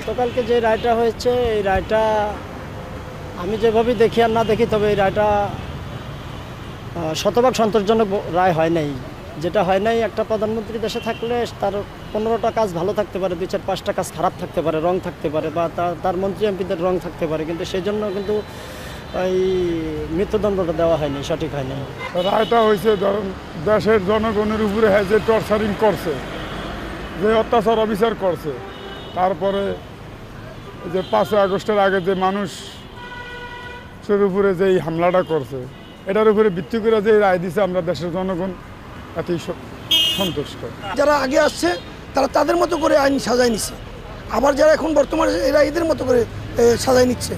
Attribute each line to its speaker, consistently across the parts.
Speaker 1: গতকালকে যে রায়টা হয়েছে, এই রায়টা আমি যেভাবে দেখি আর না দেখি, তবে এই রায়টা শতভাগ সন্তোষজনক রায় হয় নাই। যেটা হয় নাই, একটা প্রধানমন্ত্রী দেশে থাকলে তার 15টা কাজ ভালো থাকতে পারে, 2-4-5টা কাজ খারাপ থাকতে পারে, রং থাকতে পারে, বা তার মন্ত্রী এমপিদের রং থাকতে পারে, কিন্তু সেই জন্য কিন্তু এই মৃত্যুদণ্ডটা দেওয়া হয়নি, সঠিক হয়নি।
Speaker 2: রায়টা হয়েছে ধরুন দেশের জনগণের উপরে যে টর্চারিং করছে, যে অত্যাচার অবিচার করছে, তারপরে যে 5ই আগস্টের আগে যে মানুষের উপরে যে এই হামলাটা করছে, এটার উপরে ভিত্তি করে যে রায় দিছে, আমরা দেশের জনগণ এতই সন্তুষ্ট।
Speaker 3: যারা আগে আসছে তারা তাদের মতো করে আইন সাজায় নিচ্ছে, আবার যারা এখন বর্তমানে এরা এদের মতো করে সাজায় নিচ্ছে।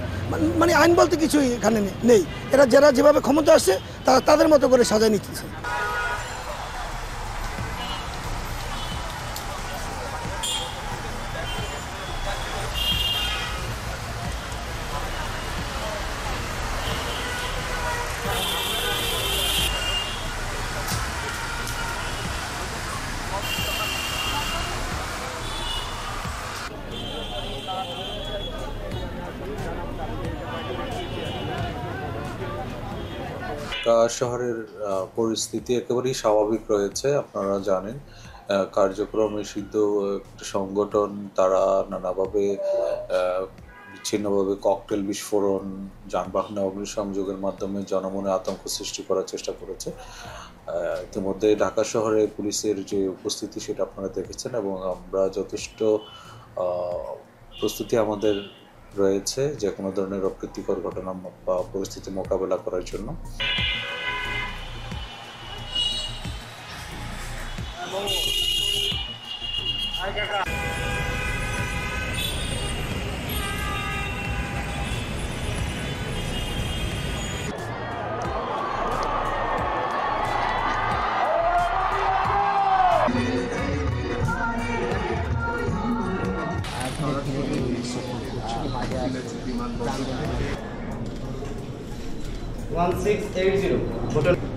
Speaker 3: মানে আইন বলতে কিছুই এখানে নেই, এরা যারা যেভাবে ক্ষমতা আসছে তারা তাদের মতো করে সাজায় নিচ্ছে।
Speaker 4: শহরের পরিস্থিতি একেবারেই স্বাভাবিক রয়েছে। আপনারা জানেন কার্যক্রম নিষিদ্ধ একটা সংগঠন, তারা নানাভাবে বিচ্ছিন্নভাবে ককটেল বিস্ফোরণ, যানবাহনে অগ্নিসংযোগের মাধ্যমে জনমনে আতঙ্ক সৃষ্টি করার চেষ্টা করেছে। ইতিমধ্যে ঢাকা শহরে পুলিশের যে উপস্থিতি সেটা আপনারা দেখেছেন, এবং আমরা যথেষ্ট প্রস্তুতি আমাদের রয়েছে যে কোনো ধরনের অপ্রীতিকর ঘটনা বা পরিস্থিতি মোকাবেলা করার জন্য।
Speaker 1: One 680